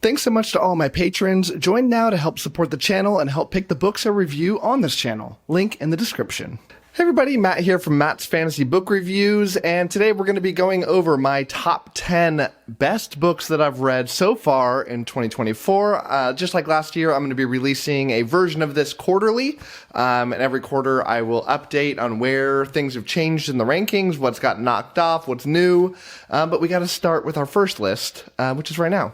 Thanks so much to all my patrons. Join now to help support the channel and help pick the books I review on this channel. Link in the description. Hey everybody, Matt here from Matt's Fantasy Book Reviews, and today we're going to be going over my top 10 best books that I've read so far in 2024. Just like last year, I'm going to be releasing a version of this quarterly, and every quarter I will update on where things have changed in the rankings, what's got knocked off, what's new, but we got to start with our first list, which is right now.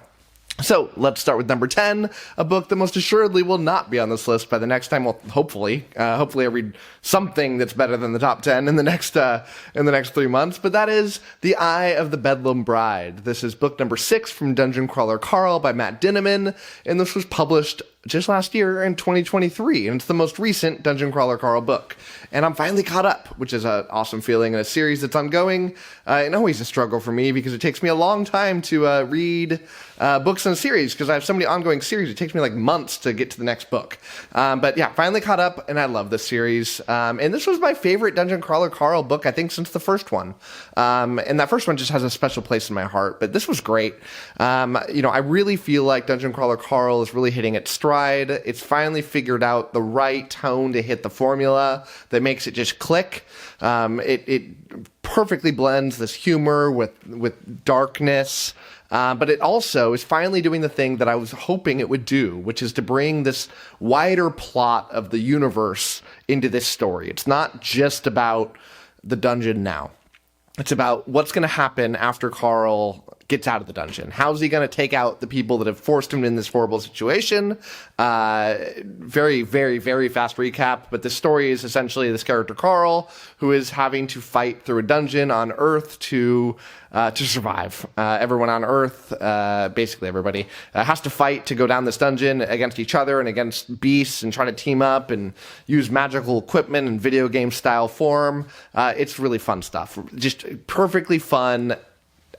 So let's start with number 10, a book that most assuredly will not be on this list by the next time. Well, hopefully I read something that's better than the top 10 in the next 3 months. But that is The Eye of the Bedlam Bride. This is book number 6 from Dungeon Crawler Carl by Matt Dinniman, and this was published just last year in 2023, and it's the most recent Dungeon Crawler Carl book. And I'm finally caught up, which is an awesome feeling in a series that's ongoing, and always a struggle for me because it takes me a long time to read books in a series because I have so many ongoing series. It takes me like months to get to the next book. But yeah, finally caught up, and I love this series. And this was my favorite Dungeon Crawler Carl book, I think, since the first one. And that first one just has a special place in my heart, but this was great. I really feel like Dungeon Crawler Carl is really hitting its stride. It's finally figured out the right tone to hit the formula that makes it just click. It perfectly blends this humor with darkness, but it also is finally doing the thing that I was hoping it would do, which is to bring this wider plot of the universe into this story. It's not just about the dungeon now. It's about what's going to happen after Carl gets out of the dungeon. How's he going to take out the people that have forced him in this horrible situation? Very, very, very fast recap, but the story is essentially this character Carl, who is having to fight through a dungeon on Earth to survive. Everyone on Earth, basically everybody, has to fight to go down this dungeon against each other and against beasts and try to team up and use magical equipment in video game style form. It's really fun stuff. Just perfectly fun,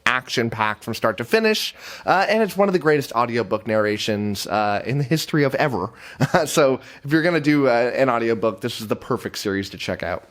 action-packed from start to finish, and it's one of the greatest audiobook narrations in the history of ever. So if you're going to do an audiobook, this is the perfect series to check out.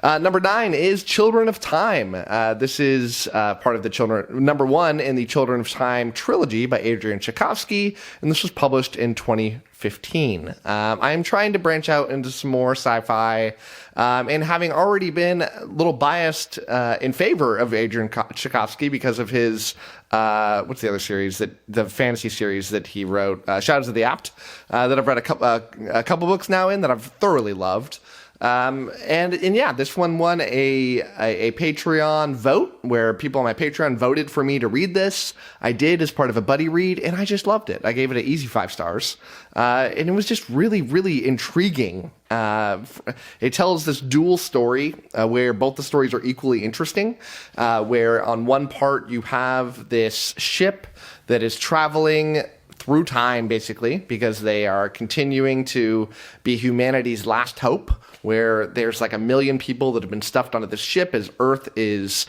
Number 9 is Children of Time. This is part of the number 1 in the Children of Time trilogy by Adrian Tchaikovsky, and this was published in 2015. I am trying to branch out into some more sci-fi, and having already been a little biased in favor of Adrian Tchaikovsky because of his, what's the other series, the fantasy series that he wrote, Shadows of the Apt, that I've read a couple books now in that I've thoroughly loved. And yeah, this one won a Patreon vote where people on my Patreon voted for me to read this. I did as part of a buddy read, and I just loved it. I gave it an easy 5 stars. And it was just really, really intriguing. It tells this dual story, where both the stories are equally interesting, where on one part you have this ship that is traveling through time, basically, because they are continuing to be humanity's last hope, where there's like 1 million people that have been stuffed onto this ship as Earth is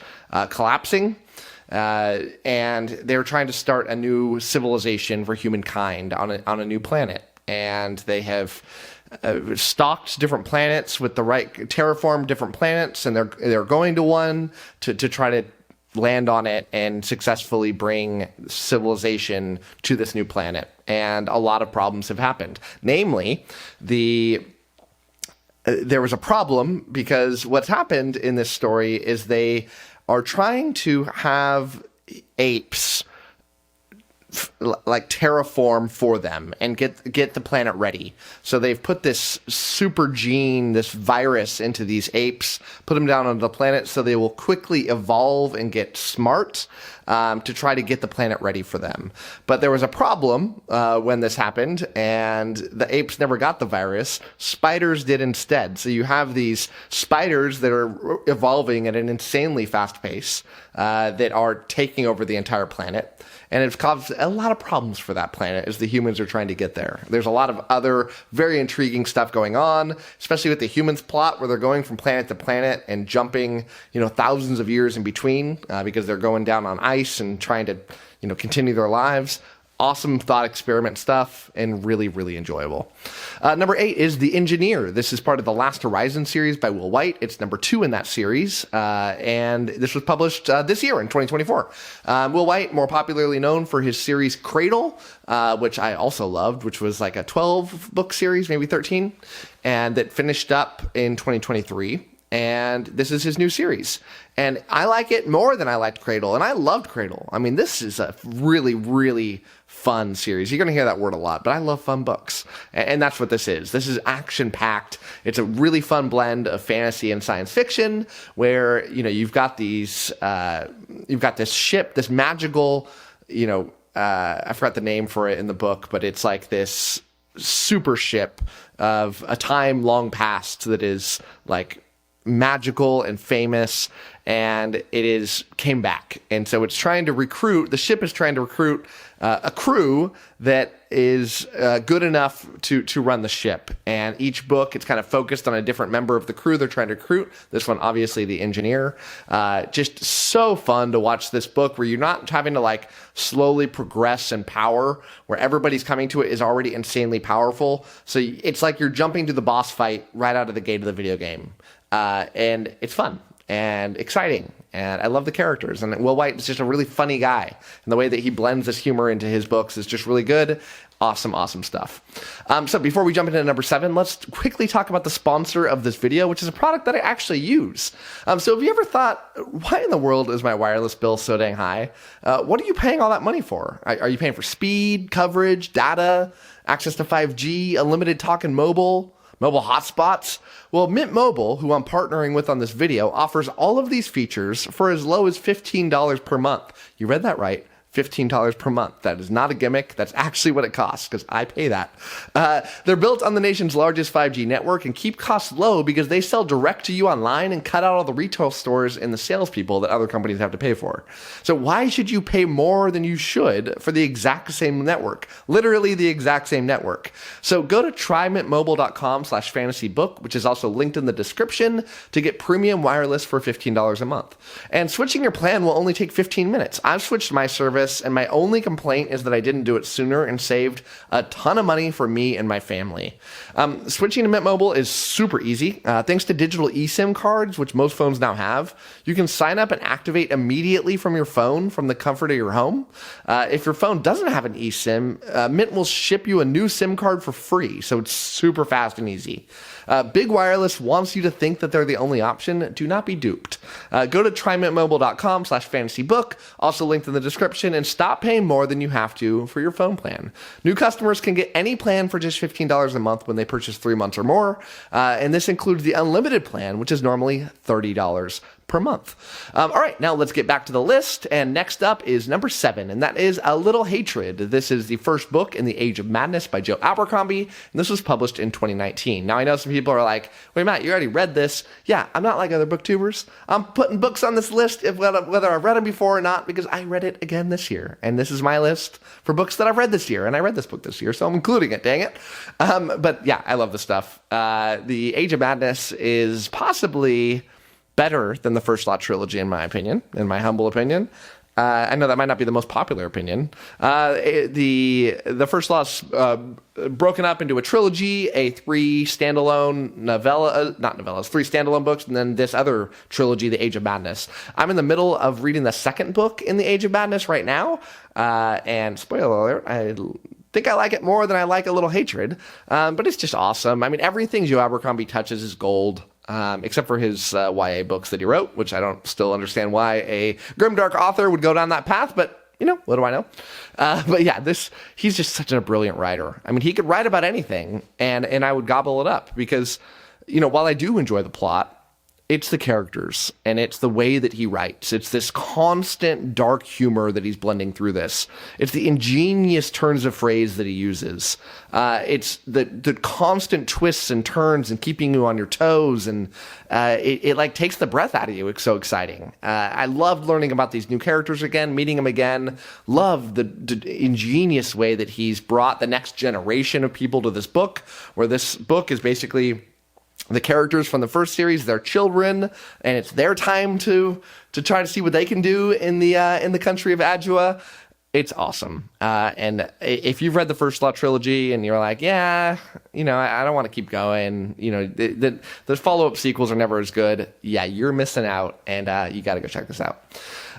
collapsing. And they're trying to start a new civilization for humankind on a new planet. And they have stalked different planets with the right, terraformed different planets, and they're going to one to try to land on it and successfully bring civilization to this new planet. And a lot of problems have happened. Namely, there was a problem because what's happened in this story is they are trying to have apes like terraform for them and get the planet ready. So they've put this super gene, this virus into these apes, put them down on the planet so they will quickly evolve and get smart to try to get the planet ready for them. But there was a problem when this happened, and the apes never got the virus. Spiders did instead. So you have these spiders that are evolving at an insanely fast pace that are taking over the entire planet. And it's caused a lot of problems for that planet as the humans are trying to get there. There's a lot of other very intriguing stuff going on, especially with the humans plot where they're going from planet to planet and jumping, thousands of years in between because they're going down on ice and trying to, continue their lives. awesome thought experiment stuff and really, really enjoyable. Number 8 is The Engineer. This is part of the Last Horizon series by Will White. It's number 2 in that series, and this was published this year in 2024. Will White, more popularly known for his series Cradle, which I also loved, which was like a 12-book series, maybe 13, and that finished up in 2023. And this is his new series. And I like it more than I liked Cradle, and I loved Cradle. I mean, this is a really, really fun series. You're going to hear that word a lot, but I love fun books. And that's what this is. This is action-packed. It's a really fun blend of fantasy and science fiction where, you've got these, you've got this ship, this magical, I forgot the name for it in the book, but it's like this super ship of a time long past that is like magical and famous, and came back. And so it's trying to recruit, the ship is trying to recruit a crew that is good enough to run the ship. And each book, it's kind of focused on a different member of the crew they're trying to recruit. This one, obviously, the engineer. Just so fun to watch this book where you're not having to like slowly progress in power, where everybody's coming to it is already insanely powerful. So it's like you're jumping to the boss fight right out of the gate of the video game. And it's fun and exciting, and I love the characters. And Will White is just a really funny guy, and the way that he blends this humor into his books is just really good. Awesome stuff. So before we jump into number 7, let's quickly talk about the sponsor of this video, which is a product that I actually use. So have you ever thought, why in the world is my wireless bill so dang high? What are you paying all that money for? Are you paying for speed, coverage, data, access to 5G, unlimited talk and mobile hotspots? Well, Mint Mobile, who I'm partnering with on this video, offers all of these features for as low as $15 per month. You read that right. $15 per month. That is not a gimmick. That's actually what it costs, because I pay that. They're built on the nation's largest 5G network and keep costs low because they sell direct to you online and cut out all the retail stores and the salespeople that other companies have to pay for. So why should you pay more than you should for the exact same network? Literally the exact same network. So go to trymintmobile.com/fantasybook, which is also linked in the description, to get premium wireless for $15 a month. And switching your plan will only take 15 minutes. I've switched my service, and my only complaint is that I didn't do it sooner and saved a ton of money for me and my family. Switching to Mint Mobile is super easy. Thanks to digital eSIM cards, which most phones now have, you can sign up and activate immediately from your phone from the comfort of your home. If your phone doesn't have an eSIM, Mint will ship you a new SIM card for free, so it's super fast and easy. Big Wireless wants you to think that they're the only option. Do not be duped. Go to trymintmobile.com/fantasybook, also linked in the description, and stop paying more than you have to for your phone plan. New customers can get any plan for just $15 a month when they purchase 3 months or more, and this includes the unlimited plan, which is normally $30 per month. All right, now let's get back to the list. And next up is number 7, and that is A Little Hatred. This is the first book in the 𝐭𝐲 of Madness by Joe Abercrombie, and this was published in 2019. Now, I know some people are like, wait, Matt, you already read this. Yeah, I'm not like other booktubers. I'm putting books on this list, whether I've read them before or not, because I read it again this year. And this is my list for books that I've read this year, and I read this book this year, so I'm including it, dang it. But yeah, I love this stuff. The 𝐭𝐲 of Madness is possibly better than the First Law trilogy, in my opinion, in my humble opinion. I know that might not be the most popular opinion. The First Law is broken up into a trilogy, 3 standalone not novellas, 3 standalone books, and then this other trilogy, the 𝐭𝐲 of Madness. I'm in the middle of reading the second book in the 𝐭𝐲 of Madness right now, and spoiler alert, I think I like it more than I like A Little Hatred, but it's just awesome. I mean, everything Joe Abercrombie touches is gold. Except for his YA books that he wrote, which I don't still understand why a grimdark author would go down that path, but what do I know? But yeah, he's just such a brilliant writer. I mean, he could write about anything, and I would gobble it up because, while I do enjoy the plot, it's the characters, and it's the way that he writes. It's this constant dark humor that he's blending through this. It's the ingenious turns of phrase that he uses. It's the constant twists and turns and keeping you on your toes, and it like takes the breath out of you. It's so exciting. I loved learning about these new characters again, meeting them again. Love the ingenious way that he's brought the next generation of people to this book, where this book is basically the characters from the first series, their children, and it's their time to try to see what they can do in the country of Adjua. It's awesome. And if you've read the First Law trilogy and you're like, yeah, I don't want to keep going, the follow-up sequels are never as good. Yeah, you're missing out, and you got to go check this out.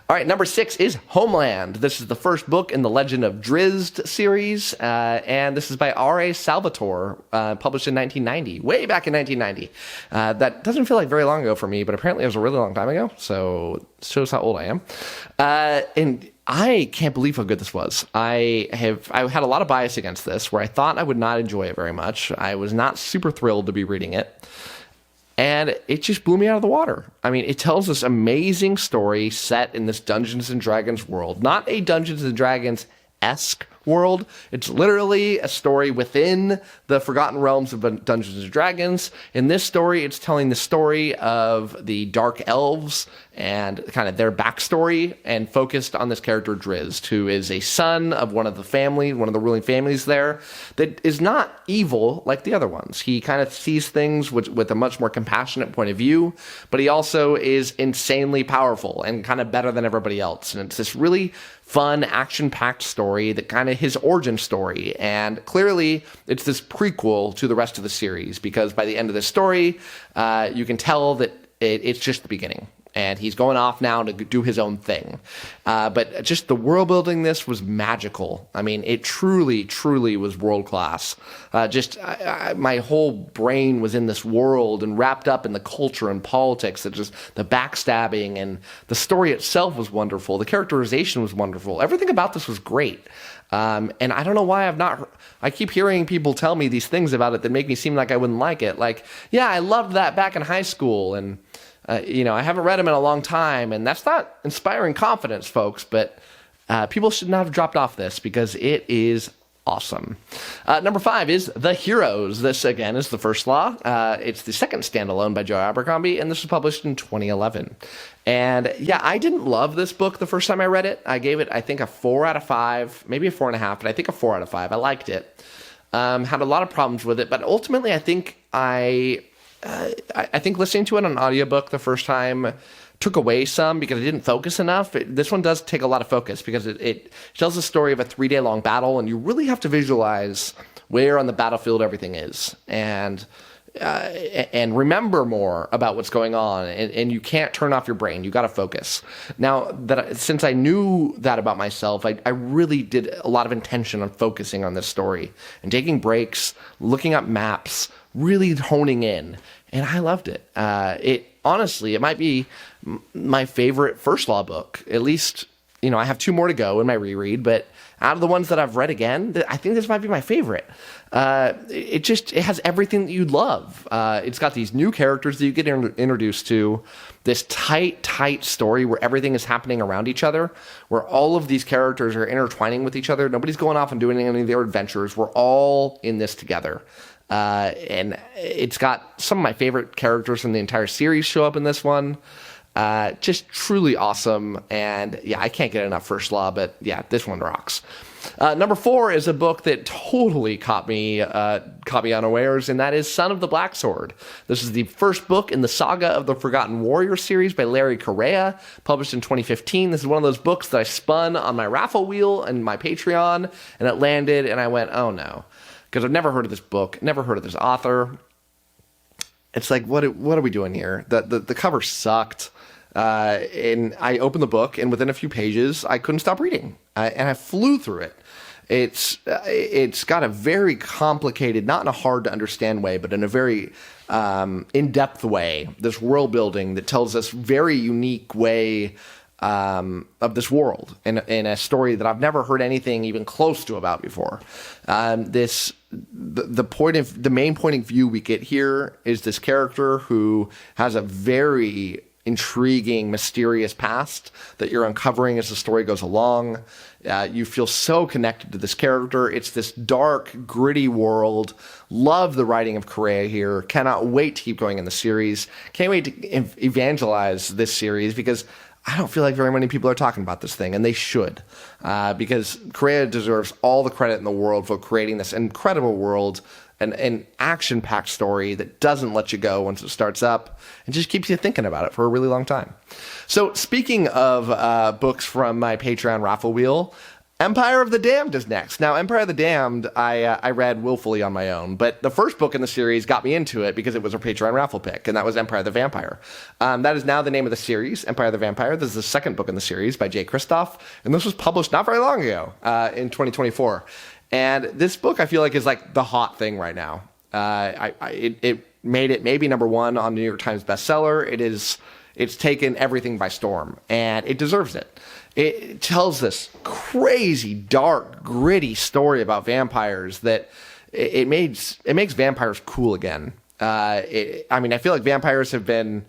All right, number 6 is Homeland. This is the first book in the Legend of Drizzt series, and this is by R.A. Salvatore, published in 1990, way back in 1990. That doesn't feel like very long ago for me, but apparently it was a really long time ago, so it shows how old I am. And I can't believe how good this was. I had a lot of bias against this, where I thought I would not enjoy it very much. I was not super thrilled to be reading it. And it just blew me out of the water. I mean, it tells this amazing story set in this Dungeons & Dragons world. Not a Dungeons & Dragons-esque world. It's literally a story within the Forgotten Realms of Dungeons & Dragons. In this story, it's telling the story of the Dark Elves and kind of their backstory, and focused on this character Drizzt, who is a son of one of the ruling families there, that is not evil like the other ones. He kind of sees things with a much more compassionate point of view, but he also is insanely powerful and kind of better than everybody else. And it's this really fun, action-packed story, that kind of his origin story. And clearly, it's this prequel to the rest of the series, because by the end of the story, you can tell that it's just the beginning. And he's going off now to do his own thing. But just the world building this was magical. I mean, it truly, truly was world class. My whole brain was in this world and wrapped up in the culture and politics, that just the backstabbing, and the story itself was wonderful. The characterization was wonderful. Everything about this was great. And I don't know why I keep hearing people tell me these things about it that make me seem like I wouldn't like it. Like, yeah, I loved that back in high school, and I haven't read them in a long time, and that's not inspiring confidence, folks, but people should not have dropped off this, because it is awesome. Number 5 is The Heroes. This, again, is the First Law. It's the second standalone by Joe Abercrombie, and this was published in 2011. And yeah, I didn't love this book the first time I read it. I gave it, I think, a 4 out of 5, maybe a 4.5, but I think a 4 out of 5. I liked it. Had a lot of problems with it, but ultimately I think I think listening to it on audiobook the first time took away some, because it didn't focus enough. This one does take a lot of focus, because it tells the story of a 3-day-long battle, and you really have to visualize where on the battlefield everything is, and remember more about what's going on, and you can't turn off your brain. You got to focus. Now, since I knew that about myself, I really did a lot of intention on focusing on this story and taking breaks, looking up maps, really honing in, and I loved it. Honestly, it might be my favorite First Law book. At least, I have 2 more to go in my reread, but out of the ones that I've read again, I think this might be my favorite. It has everything that you'd love. It's got these new characters that you get introduced to, this tight story where everything is happening around each other, where all of these characters are intertwining with each other. Nobody's going off and doing any of their adventures. We're all in this together. And it's got some of my favorite characters from the entire series show up in this one. Just truly awesome. And yeah, I can't get enough First Law, but yeah, this one rocks. Number 4 is a book that totally caught me unawares, and that is Son of the Black Sword. This is the first book in the Saga of the Forgotten Warrior series by Larry Correia, published in 2015. This is one of those books that I spun on my raffle wheel and my Patreon, and it landed, and I went, oh no. Because I've never heard of this book, never heard of this author. It's like, what are we doing here? The cover sucked. And I opened the book, and within a few pages, I couldn't stop reading. And I flew through it. It's got a very complicated, not in a hard to understand way, but in a very in-depth way, this world building that tells us very unique way of this world in a story that I've never heard anything even close to about before. The main point of view we get here is this character who has a very intriguing, mysterious past that you're uncovering as the story goes along. You feel so connected to this character. It's this dark, gritty world. Love the writing of Correia here. Cannot wait to keep going in the series. Can't wait to evangelize this series, because I don't feel like very many people are talking about this thing, and they should, because Correia deserves all the credit in the world for creating this incredible world, an action-packed story that doesn't let you go once it starts up, and just keeps you thinking about it for a really long time. So speaking of books from my Patreon raffle wheel, Empire of the Damned is next. Now, Empire of the Damned, I read willfully on my own, but the first book in the series got me into it because it was a Patreon raffle pick, and that was Empire of the Vampire. That is now the name of the series, Empire of the Vampire. This is the second book in the series by Jay Kristoff, and this was published not very long ago, in 2024. And this book, I feel like, is like the hot thing right now. It made it maybe number one on New York Times bestseller. It's taken everything by storm, and it deserves it. It tells this crazy, dark, gritty story about vampires that it makes vampires cool again. I feel like vampires have been,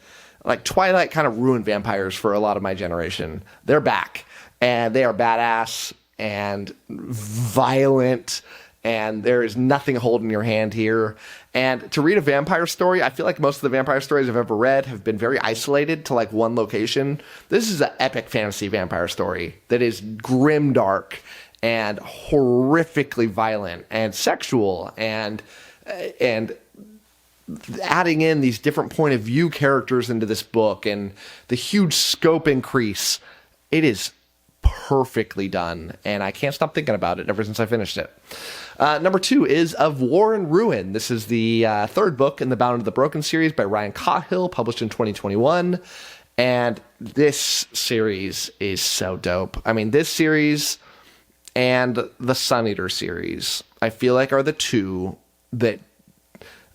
like, Twilight kind of ruined vampires for a lot of my generation. They're back, and they are badass and violent, and there is nothing holding your hand here. And to read a vampire story, I feel like most of the vampire stories I've ever read have been very isolated to like one location. This is an epic fantasy vampire story that is grimdark and horrifically violent and sexual, and adding in these different point of view characters into this book and the huge scope increase. It is perfectly done, and I can't stop thinking about it ever since I finished it. Number 2 is Of War and Ruin. This is the third book in the Bound of the Broken series by Ryan Cothill, published in 2021. And this series is so dope. I mean, this series and the Sun Eater series, I feel like, are the two that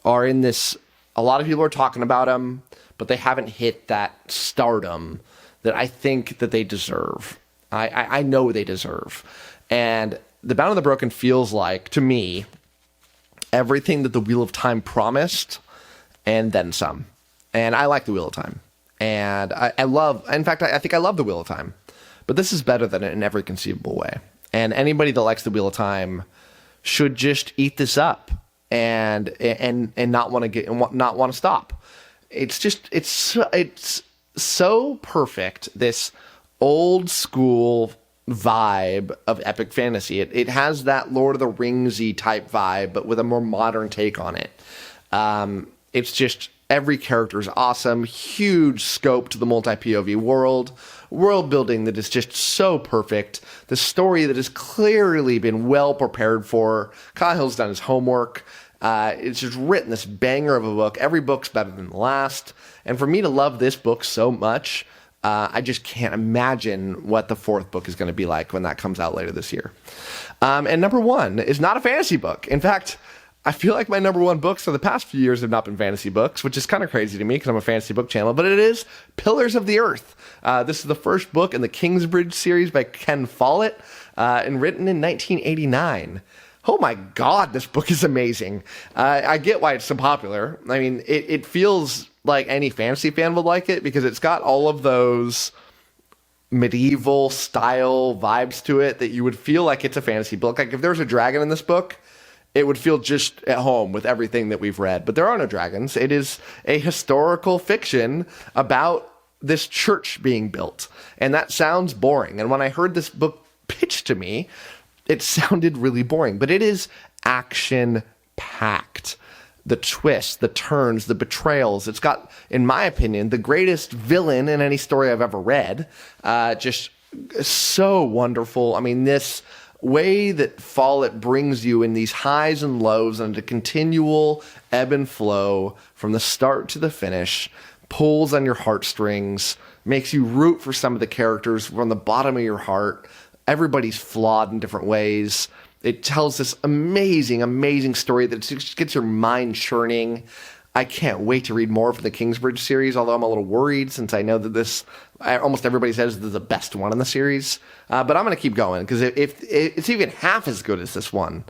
are in this. A lot of people are talking about them, but they haven't hit that stardom that I think that they deserve. I know they deserve. And The Bound of the Broken feels like, to me, everything that the Wheel of Time promised, and then some. And I like the Wheel of Time. And I think I love the Wheel of Time. But this is better than it in every conceivable way. And anybody that likes the Wheel of Time should just eat this up and not want to stop. It's so perfect, this old school vibe of epic fantasy. It has that Lord of the Ringsy type vibe, but with a more modern take on it. It's just, every character is awesome, huge scope to the multi-POV world building that is just so perfect, the story that has clearly been well prepared for. Cahill's done his homework. It's just written this banger of a book. Every book's better than the last. And for me to love this book so much, I just can't imagine what the fourth book is going to be like when that comes out later this year. And number 1 is not a fantasy book. In fact, I feel like my number 1 books for the past few years have not been fantasy books, which is kind of crazy to me because I'm a fantasy book channel, but it is Pillars of the Earth. This is the first book in the 𝐂𝐮𝐥 series by Ken Follett, and written in 1989. Oh my God, this book is amazing. I get why it's so popular. I mean, it feels like any fantasy fan would like it because it's got all of those medieval style vibes to it that you would feel like it's a fantasy book. Like if there's a dragon in this book, it would feel just at home with everything that we've read. But there are no dragons. It is a historical fiction about this church being built. And that sounds boring. And when I heard this book pitched to me, it sounded really boring. But it is action-packed. The twists, the turns, the betrayals. It's got, in my opinion, the greatest villain in any story I've ever read. Just so wonderful. I mean, this way that Follett brings you in these highs and lows and a continual ebb and flow from the start to the finish, pulls on your heartstrings, makes you root for some of the characters from the bottom of your heart. Everybody's flawed in different ways. It tells this amazing, amazing story that just gets your mind churning. I can't wait to read more from the 𝐂𝐮𝐥 series, although I'm a little worried since I know that almost everybody says this is the best one in the series. But I'm going to keep going because if it's even half as good as this one,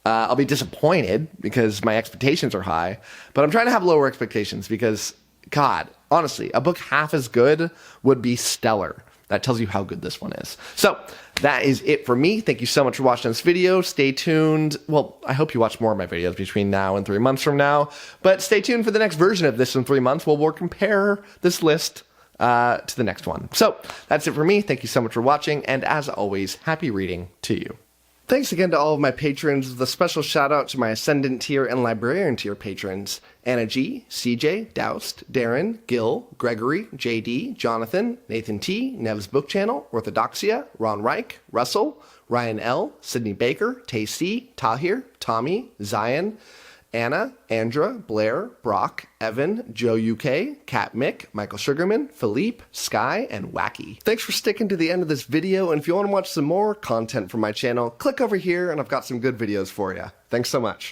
I'll be disappointed because my expectations are high. But I'm trying to have lower expectations because, God, honestly, a book half as good would be stellar. That tells you how good this one is. So that is it for me. Thank you so much for watching this video. Stay tuned. Well, I hope you watch more of my videos between now and 3 months from now. But stay tuned for the next version of this in 3 months where we'll compare this list to the next one. So that's it for me. Thank you so much for watching. And as always, happy reading to you. Thanks again to all of my patrons, with a special shout out to my Ascendant tier and Librarian tier patrons: Anna G, CJ, Doust, Darren, Gil, Gregory, JD, Jonathan, Nathan T, Nev's Book Channel, 𝗏𝗏𝗏, Ron Reich, Russell, Ryan L, Sydney Baker, Tay C, Tahir, Tommy, Zion, Anna, Andra, Blair, Brock, Evan, Joe UK, Kat Mick, Michael Sugarman, Philippe, Sky, and Wacky. Thanks for sticking to the end of this video, and if you want to watch some more content from my channel, click over here and I've got some good videos for you. Thanks so much.